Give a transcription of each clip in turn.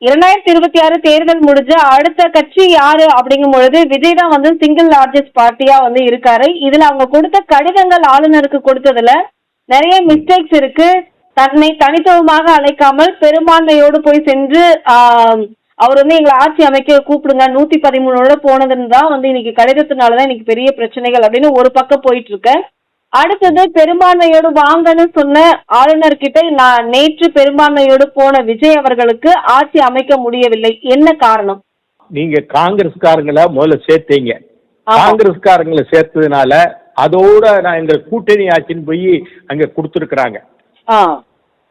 2026 தேர்தல் முடிஞ்ச அடுத்த கட்சி யாரு அப்படிங்கும் பொழுது விஜய் தான் வந்து சிங்கிள் லார்ஜஸ்ட் பார்ட்டியா வந்து இருக்காரு. இதுல அவங்க கொடுத்த கடிதங்கள் ஆளுநருக்கு கொடுத்ததுல நிறைய மிஸ்டேக்ஸ் இருக்கு. தன்னை தனித்துவமாக அழைக்காமல் பெரும்பான்மையோடு போய் சென்று அவர் வந்து எங்களை ஆட்சி அமைக்க கூப்பிடுங்க 113 போனதுன்னு தான் வந்து இன்னைக்கு கடிதத்தினாலதான் இன்னைக்கு பெரிய பிரச்சனைகள் அப்படின்னு ஒரு பக்கம் போயிட்டு இருக்க. அடுத்தது பெரும்பான்மையோடு வாங்கன்னு சொன்ன ஆளுநர் கிட்ட நான் நேற்று பெரும்பான்மையோடு போன விஜய் அவர்களுக்கு ஆட்சி அமைக்க முடியவில்லை. என்ன காரணம்? நீங்க காங்கிரஸ்காரங்களை முதல்ல சேர்த்தீங்க. காங்கிரஸ்காரங்களை சேர்த்ததுனால அதோட நான் எங்க கூட்டணி ஆட்சின்னு போய் அங்க கொடுத்துருக்குறாங்க.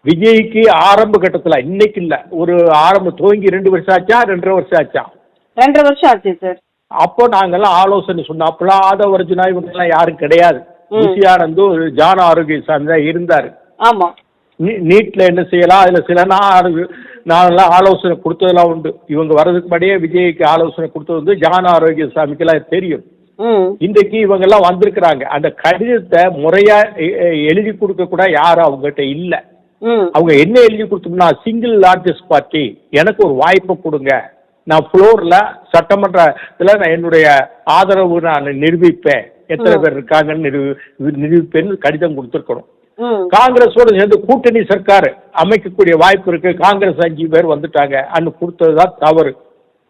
விஜய்க்கு ஆரம்ப கட்டத்துல இன்னைக்கு இல்ல, ஒரு ஆரம்ப துவங்கி 2 வருஷம் ஆச்சா 2.5 வருஷம் ஆச்சா? 2.5 வருஷம் ஆச்சு சார். அப்போ நாங்கெல்லாம் ஆலோசனை சொன்னோம். அப்பெல்லாம் ஆதவர்ஜுனா இவங்க எல்லாம் யாரும் கிடையாது. புஷியானந்து ஜான ஆரோக்கியசாமி தான் இருந்தாரு. ஆமா. நீட்ல என்ன செய்யலாம், அதுல சில நான்லாம் ஆலோசனை கொடுத்ததெல்லாம் உண்டு. இவங்க வர்றதுக்கு முன்னாடியே விஜய்க்கு ஆலோசனை கொடுத்தது வந்து ஜான ஆரோக்கியசாமிக்கு எல்லாம் தெரியும். இன்றைக்கு இவங்க எல்லாம் வந்திருக்கிறாங்க. அந்த கடிதத்தை முறையா எழுதி கொடுக்க கூட யாரும் அவங்ககிட்ட இல்ல. அவங்க என்ன எழுதி கொடுத்தோம்னா, சிங்கிள் லார்ஜஸ்ட் பார்ட்டி எனக்கு ஒரு வாய்ப்பை கொடுங்க, நான் ஃப்ளோர்ல சட்டமன்றத்தில் நான் என்னுடைய ஆதரவு நான் நிரூபிப்பேன், எத்தனை பேர் இருக்காங்கன்னு நிரூபிப்பேன்னு கடிதம் கொடுத்துருக்கணும். காங்கிரஸோட சேர்ந்து கூட்டணி சர்க்கார் அமைக்கக்கூடிய வாய்ப்பு இருக்கு, காங்கிரஸ் 5 பேர் வந்துட்டாங்க அன்னு கொடுத்ததுதான் தவறு.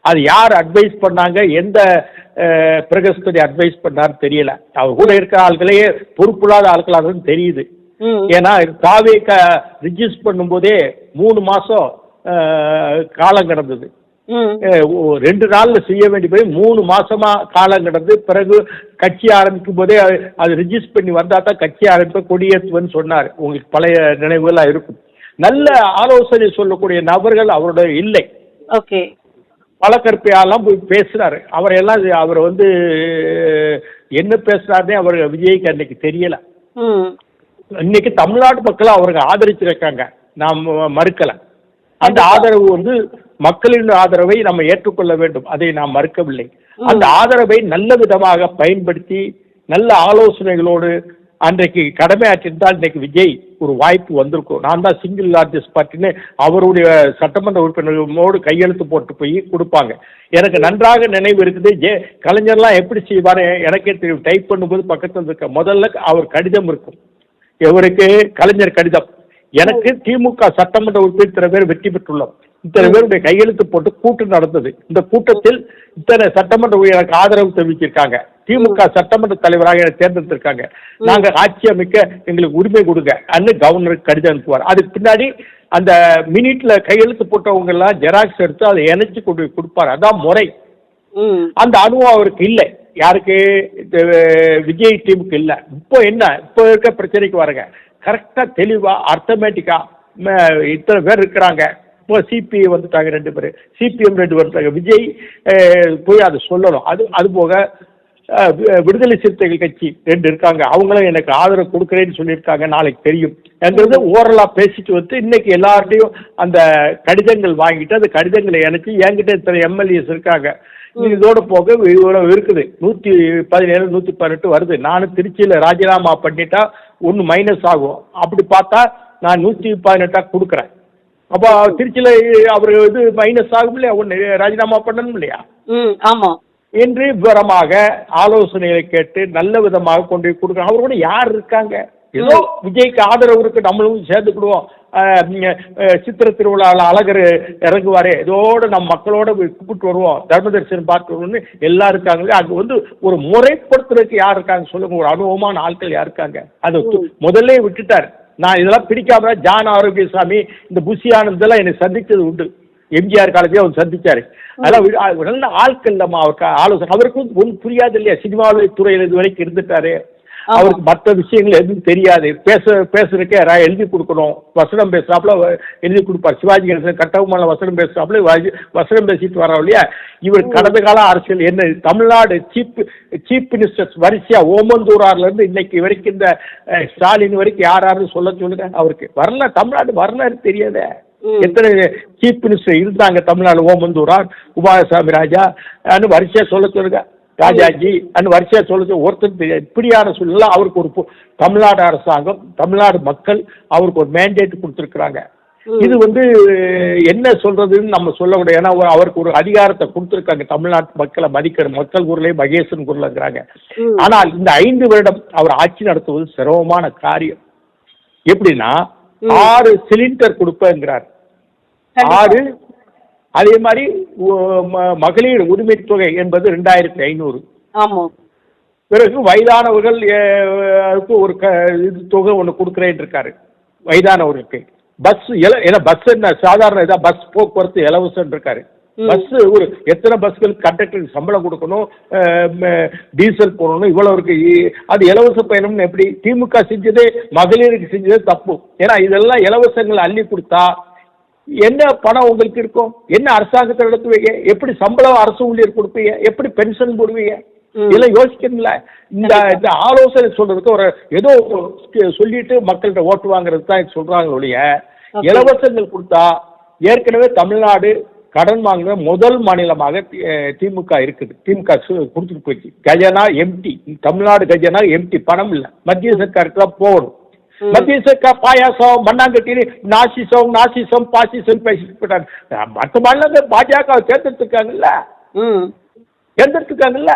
அது யார் அட்வைஸ் பண்ணாங்க, எந்த பிரகஸ்பதி அட்வைஸ் பண்ணாருன்னு தெரியல. அவர் கூட இருக்கிற ஆட்களையே பொறுப்பில்லாத ஆட்களாக தெரியுது. ஏன்னா காவே ரிஜிஸ்டர் பண்ணும் போதே 3 மாசம் காலம் கிடந்தது. 2 நாள்ல செய்ய வேண்டிய போய் 3 மாசமா காலம் கிடந்து, பிறகு கட்சி ஆரம்பிக்கும் போதே அது ரிஜிஸ்டர் பண்ணி வந்தா தான் கட்சி ஆரம்பிப்ப கொடியேற்றுவன்னு சொன்னார். உங்களுக்கு பழைய நினைவுகள்லாம் இருக்கும். நல்ல ஆலோசனை சொல்லக்கூடிய நபர்கள் அவரோட இல்லை. ஓகே. பலகற்பியாலாம் போய் பேசுறாரு. அவரையெல்லாம் அவர் வந்து என்ன பேசுறாருன்னே அவர் விஜய்க்கு அன்னைக்கு தெரியல. இன்னைக்கு தமிழ்நாடு மக்கள் அவருக்கு ஆதரிச்சிருக்காங்க, நாம் மறுக்கல. அந்த ஆதரவு வந்து மக்களின் ஆதரவை நம்ம ஏற்றுக்கொள்ள வேண்டும், அதை நாம் மறுக்கவில்லை. அந்த ஆதரவை நல்ல விதமாக பயன்படுத்தி நல்ல ஆலோசனைகளோடு அன்றைக்கு கடமையாற்றிருந்தால் இன்னைக்கு விஜய் ஒரு வாய்ப்பு வந்திருக்கும். நான் தான் சிங்கிள் லார்ஜஸ்ட் பார்ட்டின்னு அவருடைய சட்டமன்ற உறுப்பினர்களோடு கையெழுத்து போட்டு போய் கொடுப்பாங்க. எனக்கு நன்றாக நினைவு இருக்குது. கலைஞர்லாம் எப்படி செய்வாரு எனக்கே தெரியும். டைப் பண்ணும்போது பக்கத்தில் இருக்க முதல்ல அவர் கடிதம் இருக்கும். இவருக்கு கலைஞர் கடிதம், எனக்கு திமுக சட்டமன்ற உறுப்பினர் இத்தனை பேர் வெற்றி பெற்றுள்ளோம், இத்தனை பேருடைய கையெழுத்து போட்டு கூட்டம் நடந்தது, இந்த கூட்டத்தில் இத்தனை சட்டமன்ற எனக்கு ஆதரவு தெரிவிச்சிருக்காங்க, திமுக சட்டமன்ற தலைவராக எனக்கு தேர்ந்தெடுத்திருக்காங்க, நாங்க ஆட்சி அமைக்க எங்களுக்கு உரிமை கொடுங்க அன்னு கவர்னருக்கு கடிதம் அனுப்புவார். அதுக்கு பின்னாடி அந்த மினிட்ல கையெழுத்து போட்டவங்க எல்லாம் ஜெராக்ஸ் எடுத்து அதை இணைச்சு கொண்டு கொடுப்பார். அதான் முறை. அந்த அனுபவம் அவருக்கு இல்லை. யாருக்கு? விஜய் டீமுக்கு இல்லை. இப்போ என்ன, இப்போ இருக்க பிரச்சனைக்கு வரங்க கரெக்டா தெளிவா அர்த்தமேட்டிக்கா இத்தனை பேர் இருக்கிறாங்க. இப்போ சிபிஐ வந்துட்டாங்க 2 பேர், சிபிஎம் 2 வந்துட்டாங்க. விஜய் போய் அதை சொல்லணும். அது போக விடுதலை சிறுத்தைகள் கட்சி 2 இருக்காங்க, அவங்களும் எனக்கு ஆதரவு கொடுக்குறேன்னு சொல்லியிருக்காங்க. நாளைக்கு தெரியும் என்கிறது ஓரலா பேசிட்டு வந்து இன்னைக்கு எல்லார்ட்டையும் அந்த கடிதங்கள் வாங்கிட்டு அந்த கடிதங்களை இணைச்சி என்கிட்ட இத்தனை எம்எல்ஏஸ் இருக்காங்க, இதோட போக இவ்வளவு இருக்குது, 117 118 வருது. நானும் திருச்சியில ராஜினாமா பண்ணிட்டா 1 மைனஸ் ஆகும். அப்படி பார்த்தா நான் 118 கொடுக்குறேன். அப்போ திருச்சியில அவரு இது மைனஸ் ஆகும் இல்லையா, 1 ராஜினாமா பண்ணணும் இல்லையா? ஆமா. என்று விவரமாக ஆலோசனைகளை கேட்டு நல்ல விதமாக கொண்டு போய் கொடுக்குறோம். அவர் கூட யார் இருக்காங்க? ஏதோ விஜய்க்கு ஆதரவு இருக்கு, நம்மளும் சேர்ந்துக்கிடுவோம். சித்திர திருவிழாவில் அழகர் இறங்குவாரே, இதோட நம்ம மக்களோட கூப்பிட்டு வருவோம், தர்ம தரிசனம் பார்த்து வருவோம்னு எல்லாம் இருக்காங்க. அது வந்து ஒரு முறைப்படுத்துறதுக்கு யார் இருக்காங்க சொல்லுங்க? ஒரு அனுபவமான ஆட்கள் யார் இருக்காங்க? அது முதல்ல விட்டுட்டார். நான் இதெல்லாம் பிடிக்காம ஜான ஆரோக்கியசாமி இந்த புஷியானந்தெல்லாம் என்னை சந்திச்சது உண்டு. எம்ஜிஆர் காலத்தையும் அவர் சந்திச்சாரு. அதெல்லாம் நல்ல ஆட்கள் நம்ம அவருக்கு ஆலோசனை. அவருக்கு ஒன்றும் புரியாது இல்லையா, சினிமாவில் துறையில் இது வரைக்கும் இருந்துட்டாரு. அவருக்கு மற்ற விஷயங்கள் எதுவும் தெரியாது. பேசுறதுக்கே எழுதி கொடுக்கணும். வசனம் பேசுறாப்புல எழுதி கொடுப்பார். சிவாஜி கணேசன் கட்டவுமான வசனம் பேசுறாப்புல வசனம் பேசிட்டு வரோம் இல்லையா. இவர் கடந்த கால அரசியல் என்ன, தமிழ்நாடு சீஃப் மினிஸ்டர்ஸ் வரிசையா ஓமந்தூரார்ல இருந்து இன்னைக்கு வரைக்கும் இந்த ஸ்டாலின் வரைக்கும் யாராருன்னு சொல்ல சொல்லுங்க. அவருக்கு வரல, தமிழ்நாடு வரலாறு தெரியாத. எத்தனை சீஃப் மினிஸ்டர் இருந்தாங்க தமிழ்நாடு? ஓமந்தூரார், உபாயசாமி ராஜா வரிசையா சொல்ல சொல்லுங்க, ராஜாஜி அன்னு வரிசையா சொல்லுங்க. ஒருத்தர் இப்படியான சூழ்நிலை அவருக்கு ஒரு தமிழ்நாடு அரசாங்கம், தமிழ்நாடு மக்கள் அவருக்கு ஒரு மேண்டேட் கொடுத்துருக்குறாங்க. இது வந்து என்ன சொல்றதுன்னு நம்ம சொல்ல முடியாது. ஏன்னா அவருக்கு ஒரு அதிகாரத்தை கொடுத்துருக்காங்க, தமிழ்நாட்டு மக்களை மதிக்கிற மக்கள் குரலே மகேசன் குரலுங்கிறாங்க. ஆனால் இந்த 5 வருடம் அவர் ஆட்சி நடத்துவது சிரமமான காரியம். எப்படின்னா 6 சிலிண்டர் கொடுப்பேங்கிறார், 6. அதே மாதிரி மகளிர் உரிமை தொகை என்பது 2500. பிறகு வயதானவர்கள் ஒரு தொகை ஒன்று கொடுக்குறேன் இருக்காரு வயதானவர்களுக்கு. பஸ் ஏன்னா பஸ் என்ன சாதாரண இதாக பஸ் போக்குவரத்து இலவசம் இருக்காரு. பஸ் ஒரு எத்தனை பஸ்களுக்கு கண்டக்டருக்கு சம்பளம் கொடுக்கணும், டீசல் போடணும், இவ்வளவு இருக்கு. அது இலவச பயணம்னு எப்படி திமுக செஞ்சதே மகளிருக்கு செஞ்சதே தப்பு. ஏன்னா இதெல்லாம் இலவசங்கள் அள்ளி கொடுத்தா என்ன பணம் உங்களுக்கு இருக்கும், என்ன அரசாங்கத்தை நடத்துவீங்க, எப்படி சம்பளம் அரசு ஊழியர் கொடுப்பீங்க, எப்படி பென்ஷன் போடுவீங்க, இதெல்லாம் யோசிக்கணும்ல. இந்த ஆலோசனை சொல்றதுக்கு ஒரு ஏதோ சொல்லிட்டு மக்கள்கிட்ட ஓட்டு வாங்குறது தான் சொல்றாங்க ஒழிய இலவசங்கள் கொடுத்தா ஏற்கனவே தமிழ்நாடு கடன் வாங்குற முதல் மாநிலமாக திமுக இருக்குது. திமுக கொடுத்துட்டு போயிடுச்சு. கஜனா எம்டி, தமிழ்நாடு கஜனா எம்டி, பணம் இல்லை. மத்திய சர்க்காருக்கு தான் போகணும். மத்திய சர்க்கார் பாயாசம் மண்ணாங்கட்டி நாசிசம் பாசிசம் பேசிட்டு போயிட்டாங்க. மற்ற மாநிலங்கள் பாஜக தேர்ந்தெடுத்துருக்காங்கல்ல, தேர்ந்தெடுத்துருக்காங்கல்ல.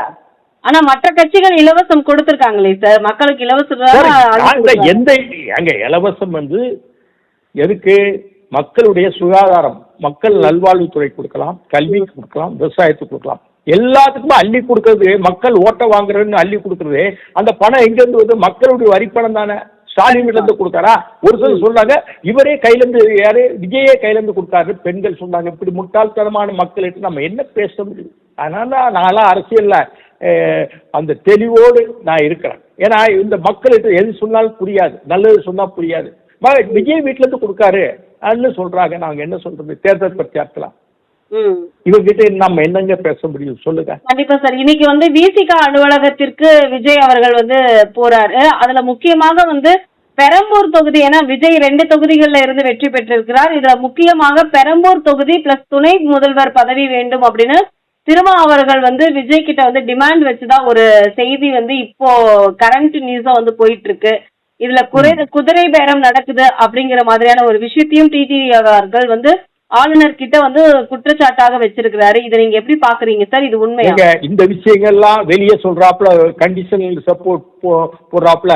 ஆனா மற்ற கட்சிகள் இலவசம் கொடுத்திருக்காங்களே சார், மக்களுக்கு இலவசம். எந்த அங்க இலவசம் வந்து எதுக்கு? மக்களுடைய சுகாதாரம், மக்கள் நல்வாழ்வுத்துறை கொடுக்கலாம், கல்விக்கு கொடுக்கலாம், விவசாயத்துக்கு கொடுக்கலாம், எல்லாத்துக்குமே அள்ளி கொடுக்கறது. மக்கள் ஓட்ட வாங்குறதுன்னு அள்ளி கொடுக்கறது. அந்த பணம் எங்கிருந்து வருது? மக்களுடைய வரிப்பணம் தானே. ஸ்டாலின் இருந்து கொடுத்தாரா? ஒரு சிலர் சொன்னாங்க இவரே கையிலேருந்து, யாரு விஜயே கையிலேருந்து கொடுத்தாரு. பெண்கள் சொன்னாங்க. இப்படி முட்டாள்தனமான மக்கள்கிட்ட நம்ம என்ன பேச முடியும்? அதனால நான்லாம் அரசியல்ல அந்த தெளிவோடு நான் இருக்கிறேன். ஏன்னா இந்த மக்கள்கிட்ட எது சொன்னாலும் புரியாது, நல்லது சொன்னா புரியாது. விஜய் வீட்டுல இருந்து கொடுக்காரு அப்படின்னு சொல்றாங்க. நாங்க என்ன சொல்றது? தேர்தல் பிரச்சாரத்துல இவங்கிட்ட நம்ம என்னங்க பேச முடியும் சொல்லுங்க. கண்டிப்பா சார். இன்னைக்கு வந்து விசிக அலுவலகத்திற்கு விஜய் அவர்கள் வந்து போறாரு. அதுல முக்கியமாக வந்து பெரம்பூர் தொகுதி, ஏன்னா விஜய் 2 தொகுதிகளில் இருந்து வெற்றி பெற்றிருக்கிறார். இதுல முக்கியமாக பெரம்பூர் தொகுதி பிளஸ் துணை முதல்வர் பதவி வேண்டும் அப்படின்னு திருமா அவர்கள் வந்து விஜய் கிட்ட வந்து டிமாண்ட் வச்சுதான் ஒரு செய்தி வந்து இப்போ கரண்ட் நியூஸா வந்து போயிட்டு இருக்கு. இதுல குதிரை பேரம் நடக்குது அப்படிங்கிற மாதிரியான ஒரு விஷயத்தையும் டிடிவி அவர்கள் வந்து ஆளுநர் கிட்ட வந்து குற்றச்சாட்டாக வச்சிருக்கிறாரு. இதை நீங்க எப்படி பாக்குறீங்க சார்? இது உண்மையா? இந்த விஷயங்கள்லாம் வெளியே சொல்றாப்புல, கண்டிஷனல் சப்போர்ட் போடுறாப்புல,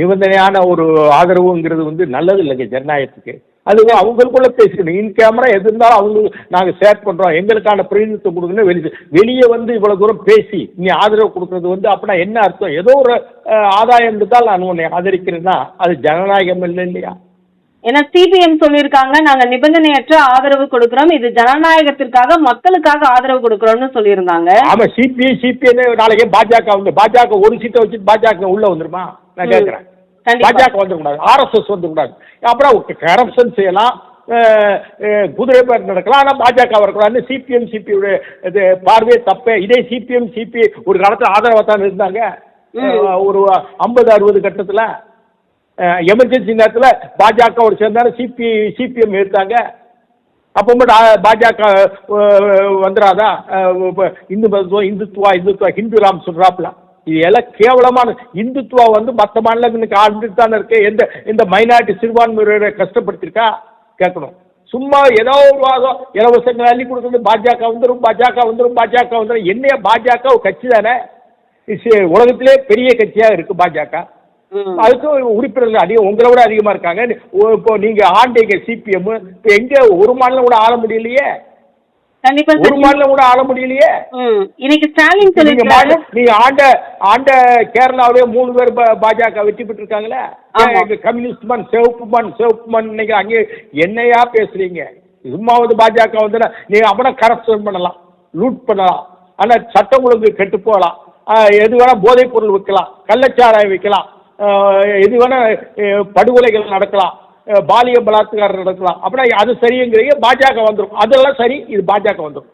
நிபந்தனையான ஒரு ஆதரவுங்கிறது வந்து நல்லது இல்லைங்க ஜனநாயகத்துக்கு. அது அவங்களுக்குள்ள பேசிக்கணும். இன் கேமரா எது இருந்தாலும் அவங்களுக்கு நாங்கள் ஷேர் பண்ணுறோம், எங்களுக்கான பிரதிநிதித்துவம் கொடுக்கணும். வெளியே வந்து இவ்வளோ தூரம் பேசி நீ ஆதரவு கொடுக்குறது வந்து அப்படின்னா என்ன அர்த்தம்? ஏதோ ஒரு ஆதாயம் இருந்தால் நான் உன்னை ஆதரிக்கிறேன்னா அது ஜனநாயகம் இல்லை இல்லையா? ஏன்னா சிபிஎம் சொல்லியிருக்காங்க, நாங்க நிபந்தனையற்ற ஆதரவு கொடுக்கிறோம், இது ஜனநாயகத்திற்காக மக்களுக்காக ஆதரவு கொடுக்கிறோம்னு சொல்லியிருந்தாங்க. ஆமா, சிபிஎம் நாளைக்கு பாஜக வந்து பாஜக ஒரு சீட்டை வச்சுட்டு பாஜக உள்ள வந்துருமா? நான் கேட்கிறேன். பாஜக வந்துடக்கூடாது, ஆர்எஸ்எஸ் வந்துக்கூடாது. அப்புறம் கரப்ஷன் செய்யலாம், குதிரை பேர் நடக்கலாம், ஆனால் பாஜக வரக்கூடாதுன்னு சிபிஎம் இது பார்வையே தப்பே. இதே சிபிஎம் ஒரு காலத்தில் ஆதரவாக தான் இருந்தாங்க. ஒரு 50-60 கட்டத்தில் எமர்ஜென்சி நேரத்தில் பாஜக ஒரு சேர்ந்தாலும் சிபிஎம் எடுத்தாங்க. அப்போ மட்டும் பாஜக வந்துடாதா? இந்துத்துவா ஹிந்துராம் சொல்றாப்புல. இது எல்லாம் கேவலமான இந்துத்துவா வந்து மற்ற மாநிலங்களுக்கு ஆண்டுட்டு தானே இருக்கு. எந்த மைனாரிட்டி சிறுபான்மையினரை கஷ்டப்படுத்திருக்கா கேட்கணும். சும்மா ஏதோ ஒரு வாதம் இலவசங்கள் அள்ளி கொடுக்குறது, பாஜக வந்துடும். என்னைய பாஜக ஒரு கட்சி தானே, உலகத்திலே பெரிய கட்சியாக இருக்கு பாஜக. அதுக்கு உறுப்பினர்கள் அதிகம், உங்களை விட அதிகமா இருக்காங்க. இப்போ நீங்க ஆண்டீங்க சிபிஎம், இப்போ எங்க ஒரு மாநிலம் கூட ஆள முடியலையே, ஒரு மாநிலம் கூட ஆள முடியலையே. இன்னைக்கு ஸ்டாலின் நீங்க ஆண்ட கேரளாவிலே 3 பேர் பாஜக வெற்றி பெற்று இருக்காங்களே. கம்யூனிஸ்ட் மண் சிவப்பு மண் இன்னைக்கு அங்கே என்னையா பேசுறீங்க? சும்மாவது பாஜக வந்து நீங்க அப்படின்னா கரப்ஷன் பண்ணலாம், லூட் பண்ணலாம், ஆனா சட்டம் ஒழுங்கு கெட்டு போகலாம், எது வேணா போதைப் பொருள் விற்கலாம், கள்ளச்சாராயம் விற்கலாம், எது வேணா படுகொலைகள் நடக்கலாம், பாலிய பலாத்காரம் நடக்கலாம். அப்படின்னா அது சரிங்கிறீங்க, பாஜக வந்துடும். அதெல்லாம் சரி, இது பாஜக வந்துடும்.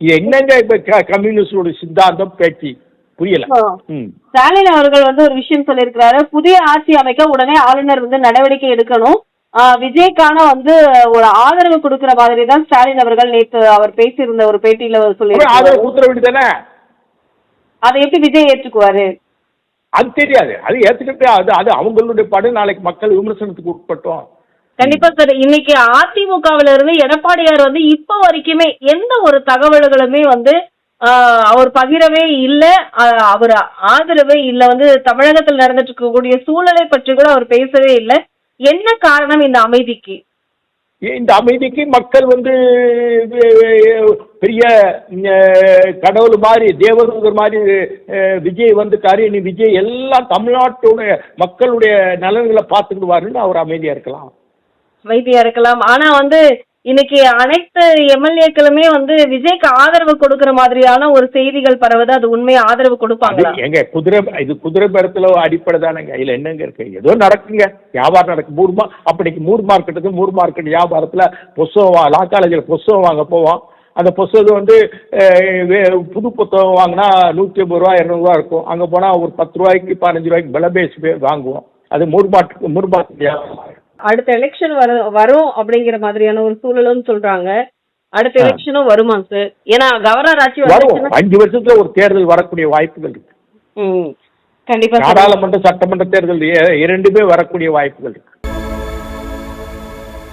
இது என்னங்க இப்ப கம்யூனிஸ்டோட சித்தாந்தம் பேச்சு புரியல. ஸ்டாலின் அவர்கள் வந்து ஒரு விஷயம் சொல்லியிருக்கிறாரு, புதிய ஆட்சி அமைக்க உடனே ஆளுநர் வந்து நடவடிக்கை எடுக்கணும், விஜய்க்கான வந்து ஒரு ஆதரவு கொடுக்கிற மாதிரி தான் ஸ்டாலின் அவர்கள் நேற்று அவர் பேசியிருந்த ஒரு பேட்டியில சொல்லியிருக்காரு. ஆதரவு கொடுத்துட வேண்டியதானே? அதை எப்படி விஜய் ஏற்றுக்குவாரு? அது தெரியாது. அது ஏற்றுக்கிட்டே அது அவங்களுடைய படம். நாளைக்கு மக்கள் விமர்சனத்துக்கு உட்பட்டோம். கண்டிப்பா சார். இன்னைக்கு அதிமுகவில இருந்து எடப்பாடியார் வந்து இப்ப வரைக்குமே எந்த ஒரு தகவல்களுமே வந்து அவர் பகிரவே இல்ல, அவர் ஆதரவே இல்ல. வந்து தமிழகத்தில் நடந்துட்டு இருக்கக்கூடிய சூழலை பற்றி கூட அவர் பேசவே இல்ல. என்ன காரணம் இந்த அமைதிக்கு? இந்த அமைதிக்கு மக்கள் வந்து பெரிய கடவுள் மாதிரி தேவதூதர் மாதிரி விஜய் வந்துட்டாரு, இனி விஜய் எல்லாம் தமிழ்நாட்டுடைய மக்களுடைய நலன்களை பார்த்துக்கிடுவாருன்னு அவர் அமைதியா இருக்கலாம். அமைதியா இருக்கலாம். ஆனா வந்து இன்னைக்கு அனைத்து எம்எல்ஏக்களுமே வந்து விஜய்க்கு ஆதரவு கொடுக்கிற மாதிரியான ஒரு செய்திகள் பரவுது. அது உண்மையா ஆதரவு கொடுப்பாங்களா? எங்க குதிரை பேரத்துல அடிப்படை தானேங்க. இதுல என்னங்க இருக்கு? ஏதோ நடக்குங்க, வியாபாரம் நடக்கும். அப்படிக்கு மூர் மார்க்கெட் வியாபாரத்துல புஸ்தகம் லா காலேஜில் புஸ்தகம் வாங்க போவோம். அந்த புஸ்தகம் வந்து புது புத்தகம் வாங்கினா 150 ரூபா 200 ரூபா இருக்கும். அங்க போனா ஒரு 10 ரூபாய்க்கு 15 ரூபாய்க்கு விலை பேசி வாங்குவோம். அது மூர் மார்க்கெட் வியாபாரம். அடுத்த எலெக்ஷன் வரும் அப்படிங்கிற மாதிரியான ஒரு சூழலும் சொல்றாங்க. அடுத்த எலெக்ஷனும் வருமா சார்? ஏன்னா கவர்னர் ஆட்சி வரும். 5 வருஷத்துல ஒரு தேர்தல் வரக்கூடிய வாய்ப்புகள் இருக்கு. கண்டிப்பா நாடாளுமன்ற சட்டமன்ற தேர்தல் இரண்டுமே வரக்கூடிய வாய்ப்புகள் இருக்கு.